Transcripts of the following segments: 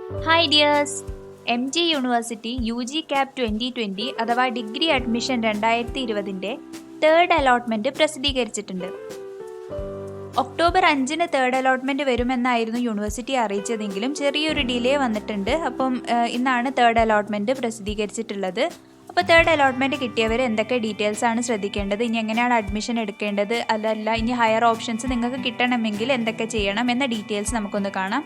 Hi dears, MG University MGCAP 2020 അഥവാ degree admission 2020 third allotment പ്രസിദ്ധീകരിച്ചിട്ടുണ്ട്. October 5 third allotment വരുമെന്നായിരുന്നു university അറിയിച്ചതെങ്കിലും ചെറിയൊരു delay വന്നിട്ടുണ്ട്. അപ്പം ഇന്നാണ് തേർഡ് അലോട്ട്മെന്റ് പ്രസിദ്ധീകരിച്ചിട്ടുള്ളത്. അപ്പോൾ തേർഡ് അലോട്ട്മെന്റ് കിട്ടിയവർ എന്തൊക്കെ ഡീറ്റെയിൽസ് ആണ് ശ്രദ്ധിക്കേണ്ടത്, ഇനി എങ്ങനെയാണ് അഡ്മിഷൻ എടുക്കേണ്ടത്, അല്ല ഇനി ഹയർ ഓപ്ഷൻസ് നിങ്ങൾക്ക് കിട്ടണമെങ്കിൽ എന്തൊക്കെ ചെയ്യണം എന്ന ഡീറ്റെയിൽസ് നമുക്കൊന്ന് കാണാം.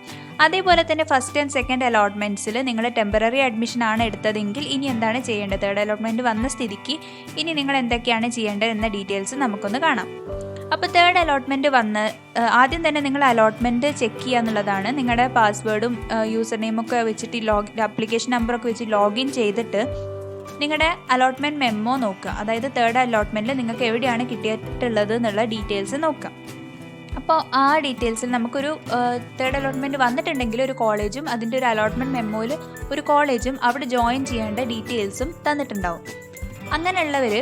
അതേപോലെ തന്നെ ഫസ്റ്റ് ആൻഡ് സെക്കൻഡ് അലോട്ട്മെന്റ്സിൽ നിങ്ങൾ ടെമ്പററി അഡ്മിഷൻ ആണ് എടുത്തതെങ്കിൽ ഇനി എന്താണ് ചെയ്യേണ്ടത്, തേർഡ് അലോട്ട്മെന്റ് വന്ന സ്ഥിതിക്ക് ഇനി നിങ്ങൾ എന്തൊക്കെയാണ് ചെയ്യേണ്ടത് എന്ന ഡീറ്റെയിൽസ് നമുക്കൊന്ന് കാണാം. അപ്പോൾ തേർഡ് അലോട്ട്മെൻറ്റ് വന്ന് ആദ്യം തന്നെ നിങ്ങൾ അലോട്ട്മെൻറ്റ് ചെക്ക് ചെയ്യുക എന്നുള്ളതാണ്. നിങ്ങളുടെ പാസ്വേഡും യൂസർ നെയിമൊക്കെ വെച്ചിട്ട് ആപ്ലിക്കേഷൻ നമ്പറൊക്കെ വെച്ച് ലോഗിൻ ചെയ്തിട്ട് നിങ്ങളുടെ അലോട്ട്മെൻറ്റ് മെമ്മോ നോക്കുക. അതായത് തേർഡ് അലോട്ട്മെൻറ്റിൽ നിങ്ങൾക്ക് എവിടെയാണ് കിട്ടിയിട്ടുള്ളത് എന്നുള്ള ഡീറ്റെയിൽസ് നോക്കാം. അപ്പോൾ ആ ഡീറ്റെയിൽസിൽ നമുക്കൊരു തേർഡ് അലോട്ട്മെൻറ്റ് വന്നിട്ടുണ്ടെങ്കിൽ ഒരു കോളേജും അതിൻ്റെ ഒരു അലോട്ട്മെൻറ്റ് മെമ്മോയിൽ ഒരു കോളേജും അവിടെ ജോയിൻ ചെയ്യേണ്ട ഡീറ്റെയിൽസും തന്നിട്ടുണ്ടാവും. അങ്ങനെയുള്ളവർ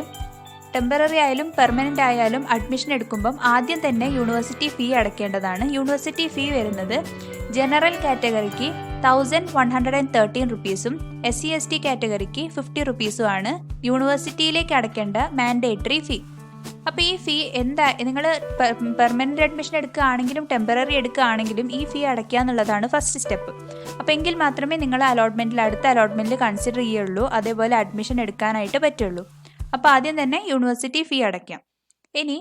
ടെമ്പററി ആയാലും പെർമനൻ്റ് ആയാലും അഡ്മിഷൻ എടുക്കുമ്പം ആദ്യം തന്നെ യൂണിവേഴ്സിറ്റി ഫീ അടയ്ക്കേണ്ടതാണ്. യൂണിവേഴ്സിറ്റി ഫീ വരുന്നത് ജനറൽ കാറ്റഗറിക്ക് 1113 റുപ്പീസും SC/ST കാറ്റഗറിക്ക് 50 റുപ്പീസുമാണ് യൂണിവേഴ്സിറ്റിയിലേക്ക് അടയ്ക്കേണ്ട മാൻഡേറ്ററി ഫീ. അപ്പോൾ ഈ ഫീ നിങ്ങൾ പെർമനൻ്റ് അഡ്മിഷൻ എടുക്കുകയാണെങ്കിലും ടെമ്പററി എടുക്കുകയാണെങ്കിലും ഈ ഫീ അടയ്ക്കുക എന്നുള്ളതാണ് ഫസ്റ്റ് സ്റ്റെപ്പ്. അപ്പോൾ എങ്കിൽ മാത്രമേ നിങ്ങൾ അടുത്ത അലോട്ട്മെൻറ്റിൽ കൺസിഡർ ചെയ്യുള്ളൂ, അതേപോലെ അഡ്മിഷൻ എടുക്കാനായിട്ട് പറ്റുള്ളൂ. അപ്പോൾ ആദ്യം തന്നെ യൂണിവേഴ്സിറ്റി ഫീ അടയ്ക്കാം. ഇനി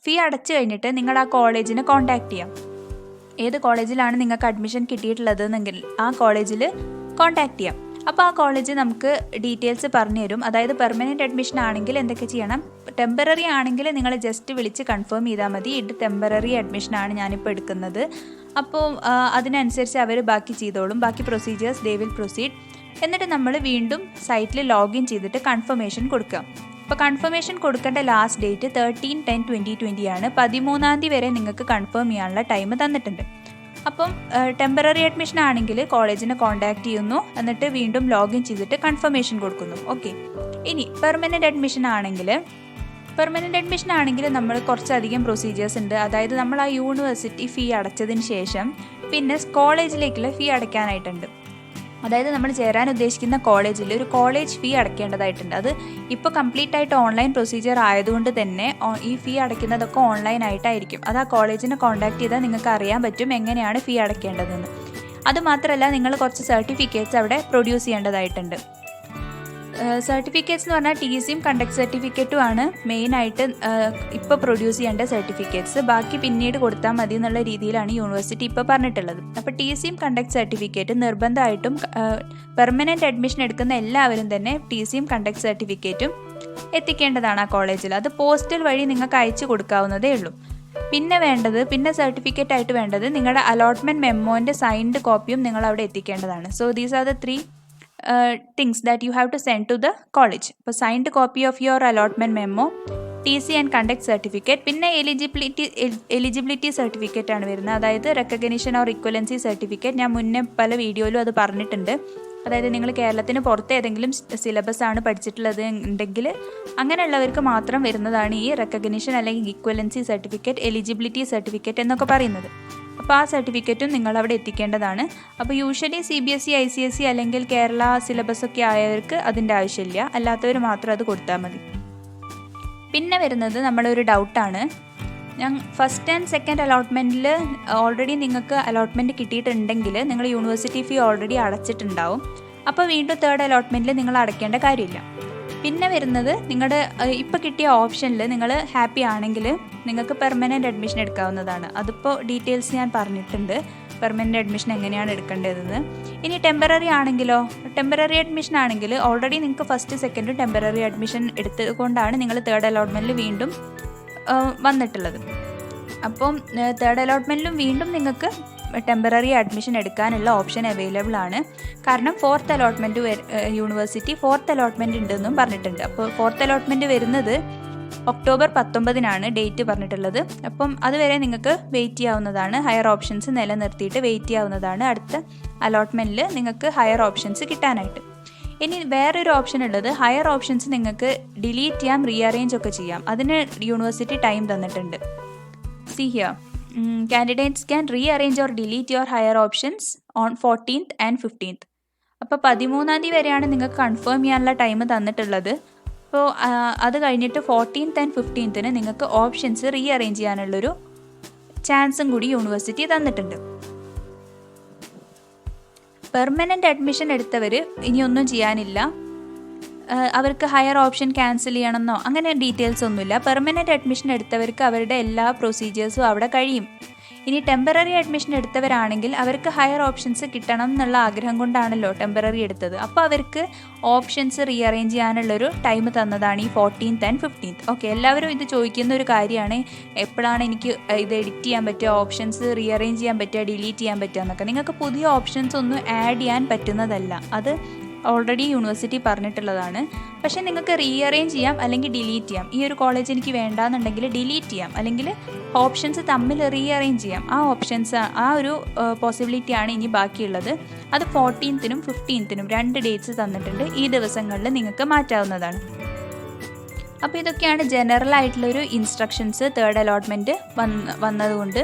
ഫീ അടച്ചു കഴിഞ്ഞിട്ട് നിങ്ങൾ ആ കോളേജിനെ കോൺടാക്ട് ചെയ്യാം. ഏത് കോളേജിലാണ് നിങ്ങൾക്ക് അഡ്മിഷൻ കിട്ടിയിട്ടുള്ളതെന്നെങ്കിൽ ആ കോളേജിൽ കോൺടാക്ട് ചെയ്യാം. അപ്പോൾ ആ കോളേജ് നമുക്ക് ഡീറ്റെയിൽസ് പറഞ്ഞു തരും. അതായത് പെർമനൻറ്റ് അഡ്മിഷൻ ആണെങ്കിൽ എന്തൊക്കെ ചെയ്യണം, ടെമ്പററി ആണെങ്കിൽ നിങ്ങൾ ജസ്റ്റ് വിളിച്ച് കൺഫേം ചെയ്താൽ മതി, ഇത് ടെമ്പററി അഡ്മിഷനാണ് ഞാനിപ്പോൾ എടുക്കുന്നത്. അപ്പോൾ അതിനനുസരിച്ച് അവർ ബാക്കി ചെയ്തോളും, ബാക്കി പ്രൊസീജിയേഴ്സ് ദേ വിൽ പ്രൊസീഡ്. എന്നിട്ട് നമ്മൾ വീണ്ടും സൈറ്റിൽ ലോഗിൻ ചെയ്തിട്ട് കൺഫർമേഷൻ കൊടുക്കുക. അപ്പോൾ കൺഫർമേഷൻ കൊടുക്കേണ്ട ലാസ്റ്റ് ഡേറ്റ് 13/10/2020 ആണ്. 13-ാം തീയതി വരെ നിങ്ങൾക്ക് കൺഫേം ചെയ്യാനുള്ള ടൈം തന്നിട്ടുണ്ട്. അപ്പം ടെമ്പററി അഡ്മിഷൻ ആണെങ്കിൽ കോളേജിനെ കോൺടാക്ട് ചെയ്യുന്നു, എന്നിട്ട് വീണ്ടും ലോഗിൻ ചെയ്തിട്ട് കൺഫർമേഷൻ കൊടുക്കുന്നു. ഓക്കെ. ഇനി പെർമനൻ്റ് അഡ്മിഷൻ ആണെങ്കിൽ നമ്മൾ കുറച്ചധികം പ്രൊസീജിയേഴ്സ് ഉണ്ട്. അതായത് നമ്മൾ ആ യൂണിവേഴ്സിറ്റി ഫീ അടച്ചതിന് ശേഷം പിന്നെ കോളേജിലേക്കുള്ള ഫീ അടയ്ക്കാനായിട്ടുണ്ട്. അതായത് നമ്മൾ ചേരാൻ ഉദ്ദേശിക്കുന്ന കോളേജിൽ ഒരു കോളേജ് ഫീ അടയ്ക്കേണ്ടതായിട്ടുണ്ട്. അത് ഇപ്പോൾ കംപ്ലീറ്റ് ആയിട്ട് ഓൺലൈൻ പ്രൊസീജിയർ ആയതുകൊണ്ട് തന്നെ ഈ ഫീ അടയ്ക്കുന്നതൊക്കെ ഓൺലൈൻ ആയിട്ടായിരിക്കും. അത് ആ കോളേജിനെ കോൺടാക്ട് ചെയ്താൽ നിങ്ങൾക്ക് അറിയാൻ പറ്റും എങ്ങനെയാണ് ഫീ അടയ്ക്കേണ്ടതെന്ന്. അതുമാത്രമല്ല നിങ്ങൾ കുറച്ച് സർട്ടിഫിക്കറ്റ്സ് അവിടെ പ്രൊഡ്യൂസ് ചെയ്യേണ്ടതായിട്ടുണ്ട്. സർട്ടിഫിക്കറ്റ്സ് എന്ന് പറഞ്ഞാൽ TCയും കണ്ടക്ട് സർട്ടിഫിക്കറ്റും ആണ് മെയിനായിട്ട് ഇപ്പോൾ പ്രൊഡ്യൂസ് ചെയ്യേണ്ട സർട്ടിഫിക്കറ്റ്സ്. ബാക്കി പിന്നീട് കൊടുത്താൽ മതി എന്നുള്ള രീതിയിലാണ് യൂണിവേഴ്സിറ്റി ഇപ്പോൾ പറഞ്ഞിട്ടുള്ളത്. അപ്പോൾ TCയും കണ്ടക്ട് സർട്ടിഫിക്കറ്റും നിർബന്ധമായിട്ടും പെർമനൻറ്റ് അഡ്മിഷൻ എടുക്കുന്ന എല്ലാവരും തന്നെ TCയും കണ്ടക്ട് സർട്ടിഫിക്കറ്റും എത്തിക്കേണ്ടതാണ് ആ കോളേജിൽ. അത് പോസ്റ്റൽ വഴി നിങ്ങൾക്ക് അയച്ചു കൊടുക്കാവുന്നതേ ഉള്ളൂ. പിന്നെ സർട്ടിഫിക്കറ്റ് ആയിട്ട് വേണ്ടത് നിങ്ങളുടെ അലോട്ട്മെൻറ്റ് മെമ്മോൻ്റെ സൈൻഡ് കോപ്പിയും നിങ്ങൾ അവിടെ എത്തിക്കേണ്ടതാണ്. So these are the 3 things that you have to send to the college. അപ്പോൾ signed copy of your allotment memo, TC and conduct certificate, പിന്നെ എലിജിബിലിറ്റി സർട്ടിഫിക്കറ്റ് ആണ് വരുന്നത്. അതായത് റെക്കഗ്നിഷൻ ഓർ ഇക്വലൻസി സർട്ടിഫിക്കറ്റ്. ഞാൻ മുന്നേ പല വീഡിയോയിലും അത് പറഞ്ഞിട്ടുണ്ട്. അതായത് നിങ്ങൾ കേരളത്തിന് പുറത്ത് ഏതെങ്കിലും സിലബസ് ആണ് പഠിച്ചിട്ടുള്ളത് ഉണ്ടെങ്കിൽ അങ്ങനെയുള്ളവർക്ക് മാത്രം വരുന്നതാണ് ഈ റെക്കഗ്നിഷൻ അല്ലെങ്കിൽ ഇക്വലൻസി സർട്ടിഫിക്കറ്റ്, എലിജിബിലിറ്റി സർട്ടിഫിക്കറ്റ് എന്നൊക്കെ പറയുന്നത്. അപ്പോൾ ആ സർട്ടിഫിക്കറ്റും നിങ്ങൾ അവിടെ എത്തിക്കേണ്ടതാണ്. അപ്പോൾ യൂഷ്വലി CBSE ICSE അല്ലെങ്കിൽ കേരള സിലബസൊക്കെ ആയവർക്ക് അതിൻ്റെ ആവശ്യമില്ല, അല്ലാത്തവർ മാത്രം അത് കൊടുത്താൽ മതി. പിന്നെ വരുന്നത് നമ്മളൊരു ഡൗട്ടാണ്. ഫസ്റ്റ് ആൻഡ് സെക്കൻഡ് അലോട്ട്മെൻറ്റിൽ ഓൾറെഡി നിങ്ങൾക്ക് അലോട്ട്മെൻറ്റ് കിട്ടിയിട്ടുണ്ടെങ്കിൽ നിങ്ങൾ യൂണിവേഴ്സിറ്റി ഫീ ഓൾറെഡി അടച്ചിട്ടുണ്ടാവും. അപ്പോൾ വീണ്ടും തേർഡ് അലോട്ട്മെൻറ്റിൽ നിങ്ങൾ അടയ്ക്കേണ്ട കാര്യമില്ല. പിന്നെ വരുന്നത് നിങ്ങളുടെ ഇപ്പോൾ കിട്ടിയ ഓപ്ഷനിൽ നിങ്ങൾ ഹാപ്പി ആണെങ്കിൽ നിങ്ങൾക്ക് പെർമനൻ്റ് അഡ്മിഷൻ എടുക്കാവുന്നതാണ്. അതിപ്പോൾ ഡീറ്റെയിൽസ് ഞാൻ പറഞ്ഞിട്ടുണ്ട്, പെർമനൻ്റ് അഡ്മിഷൻ എങ്ങനെയാണ് എടുക്കേണ്ടതെന്ന്. ഇനി ടെമ്പററി അഡ്മിഷൻ ആണെങ്കിൽ ഓൾറെഡി നിങ്ങൾക്ക് ഫസ്റ്റ് സെക്കൻഡ് ടെമ്പററി അഡ്മിഷൻ എടുത്തുകൊണ്ടാണ് നിങ്ങൾ തേർഡ് അലോട്ട്മെൻറ്റിൽ വീണ്ടും വന്നിട്ടുള്ളത്. അപ്പം തേർഡ് അലോട്ട്മെൻറ്റിലും വീണ്ടും നിങ്ങൾക്ക് ടെമ്പററി അഡ്മിഷൻ എടുക്കാനുള്ള ഓപ്ഷൻ അവൈലബിൾ ആണ്. കാരണം fourth allotment university fourth allotment ഉണ്ടെന്നും പറഞ്ഞിട്ടുണ്ട്. അപ്പോൾ ഫോർത്ത് അലോട്ട്മെൻറ്റ് വരുന്നത് ഒക്ടോബർ 19 ഡേറ്റ് പറഞ്ഞിട്ടുള്ളത്. അപ്പം അതുവരെ നിങ്ങൾക്ക് വെയിറ്റ് ചെയ്യാവുന്നതാണ്. ഹയർ ഓപ്ഷൻസ് നിലനിർത്തിയിട്ട് വെയിറ്റ് ചെയ്യാവുന്നതാണ് അടുത്ത അലോട്ട്മെൻറ്റിൽ നിങ്ങൾക്ക് ഹയർ ഓപ്ഷൻസ് കിട്ടാനായിട്ട്. ഇനി വേറൊരു ഓപ്ഷൻ ഉള്ളത്, ഹയർ ഓപ്ഷൻസ് നിങ്ങൾക്ക് ഡിലീറ്റ് ചെയ്യാം, റീഅറേഞ്ച് ഒക്കെ ചെയ്യാം. അതിന് യൂണിവേഴ്സിറ്റി ടൈം തന്നിട്ടുണ്ട്. C here candidates can rearrange or delete your higher options on 14th and 15th. അപ്പോൾ 13-ാം തീയതി വരെയാണ് നിങ്ങൾക്ക് കൺഫേം ചെയ്യാനുള്ള ടൈം തന്നിട്ടുള്ളത്. അപ്പോൾ അത് കഴിഞ്ഞിട്ട് 14th and 15th നിങ്ങൾക്ക് ഓപ്ഷൻസ് റീഅറേഞ്ച് ചെയ്യാനുള്ളൊരു ചാൻസും കൂടി യൂണിവേഴ്സിറ്റി തന്നിട്ടുണ്ട്. പെർമനൻ്റ് അഡ്മിഷൻ എടുത്തവർ ഇനിയൊന്നും ചെയ്യാനില്ല. അവർക്ക് ഹയർ ഓപ്ഷൻ ക്യാൻസൽ ചെയ്യണമെന്നോ അങ്ങനെ ഡീറ്റെയിൽസ് ഒന്നുമില്ല. പെർമനൻ്റ് അഡ്മിഷൻ എടുത്തവർക്ക് അവരുടെ എല്ലാ പ്രൊസീജിയേഴ്സും അവിടെ കഴിയും. ഇനി ടെമ്പററി അഡ്മിഷൻ എടുത്തവരാണെങ്കിൽ അവർക്ക് ഹയർ ഓപ്ഷൻസ് കിട്ടണം എന്നുള്ള ആഗ്രഹം കൊണ്ടാണല്ലോ ടെമ്പററി എടുത്തത്. അപ്പോൾ അവർക്ക് ഓപ്ഷൻസ് റീഅറേഞ്ച് ചെയ്യാനുള്ളൊരു ടൈം തന്നതാണ് ഈ 14th and 15th. ഓക്കെ, എല്ലാവരും ഇത് ചോദിക്കുന്ന ഒരു കാര്യമാണ്, എപ്പോഴാണ് എനിക്ക് ഇത് എഡിറ്റ് ചെയ്യാൻ പറ്റുക, ഓപ്ഷൻസ് റീഅറേഞ്ച് ചെയ്യാൻ പറ്റുക, ഡിലീറ്റ് ചെയ്യാൻ പറ്റുക എന്നൊക്കെ. നിങ്ങൾക്ക് പുതിയ ഓപ്ഷൻസ് ഒന്നും ആഡ് ചെയ്യാൻ പറ്റുന്നതല്ല, അത് ഓൾറെഡി യൂണിവേഴ്സിറ്റി പറഞ്ഞിട്ടുള്ളതാണ്. പക്ഷേ നിങ്ങൾക്ക് റീഅറേഞ്ച് ചെയ്യാം അല്ലെങ്കിൽ ഡിലീറ്റ് ചെയ്യാം. ഈ ഒരു കോളേജ് എനിക്ക് വേണ്ടാന്നുണ്ടെങ്കിൽ ഡിലീറ്റ് ചെയ്യാം, അല്ലെങ്കിൽ ഓപ്ഷൻസ് തമ്മിൽ റീഅറേഞ്ച് ചെയ്യാം. ആ ഓപ്ഷൻസ്, ആ ഒരു പോസിബിലിറ്റിയാണ് ഇനി ബാക്കിയുള്ളത്. അത് 14th and 15th 2 ഡേറ്റ്സ് തന്നിട്ടുണ്ട്. ഈ ദിവസങ്ങളിൽ നിങ്ങൾക്ക് മാറ്റാവുന്നതാണ്. അപ്പോൾ ഇതൊക്കെയാണ് ജനറൽ ആയിട്ടുള്ളൊരു ഇൻസ്ട്രക്ഷൻസ് തേർഡ് അലോട്ട്മെൻറ്റ് വന്നതുകൊണ്ട്.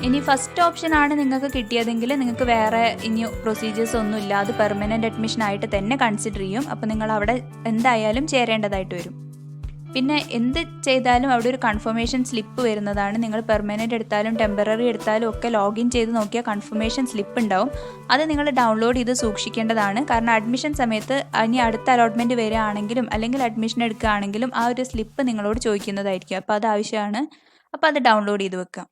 ഇനി ഫസ്റ്റ് ഓപ്ഷൻ ആണ് നിങ്ങൾക്ക് കിട്ടിയതെങ്കിൽ നിങ്ങൾക്ക് വേറെ ഇനി പ്രൊസീജിയേഴ്സ് ഒന്നുമില്ല, അത് പെർമനൻ്റ് അഡ്മിഷൻ ആയിട്ട് തന്നെ കൺസിഡർ ചെയ്യും. അപ്പോൾ നിങ്ങൾ അവിടെ എന്തായാലും ചേരേണ്ടതായിട്ട് വരും. പിന്നെ എന്ത് ചെയ്താലും അവിടെ ഒരു കൺഫർമേഷൻ സ്ലിപ്പ് വരുന്നതാണ്. നിങ്ങൾ പെർമനൻ്റ് എടുത്താലും ടെമ്പററി എടുത്താലും ഒക്കെ ലോഗിൻ ചെയ്ത് നോക്കിയാൽ കൺഫർമേഷൻ സ്ലിപ്പ് ഉണ്ടാവും. അത് നിങ്ങൾ ഡൗൺലോഡ് ചെയ്ത് സൂക്ഷിക്കേണ്ടതാണ്. കാരണം അഡ്മിഷൻ സമയത്ത് ഇനി അടുത്ത അലോട്ട്മെൻറ്റ് വരികയാണെങ്കിലും അല്ലെങ്കിൽ അഡ്മിഷൻ എടുക്കുകയാണെങ്കിലും ആ ഒരു സ്ലിപ്പ് നിങ്ങളോട് ചോദിക്കുന്നതായിരിക്കും. അപ്പോൾ അത് ആവശ്യമാണ്. അപ്പോൾ അത് ഡൗൺലോഡ് ചെയ്ത് വെക്കാം.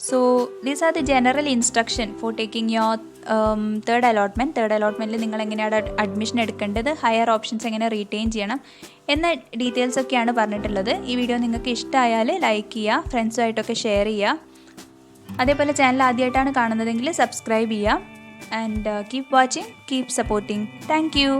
So these are the general instruction for taking your third allotment. Third അലോട്ട്മെൻറ്റിൽ നിങ്ങൾ എങ്ങനെയാണ് അഡ്മിഷൻ എടുക്കേണ്ടത്, ഹയർ ഓപ്ഷൻസ് എങ്ങനെ റീറ്റെയിൻ ചെയ്യണം എന്ന ഡീറ്റെയിൽസ് ഒക്കെയാണ് പറഞ്ഞിട്ടുള്ളത്. ഈ വീഡിയോ നിങ്ങൾക്ക് ഇഷ്ടമായാൽ ലൈക്ക് ചെയ്യുക, ഫ്രണ്ട്സുമായിട്ടൊക്കെ ഷെയർ ചെയ്യുക. അതേപോലെ ചാനൽ ആദ്യമായിട്ടാണ് കാണുന്നതെങ്കിൽ സബ്സ്ക്രൈബ് ചെയ്യുക. And keep watching, keep supporting. Thank you.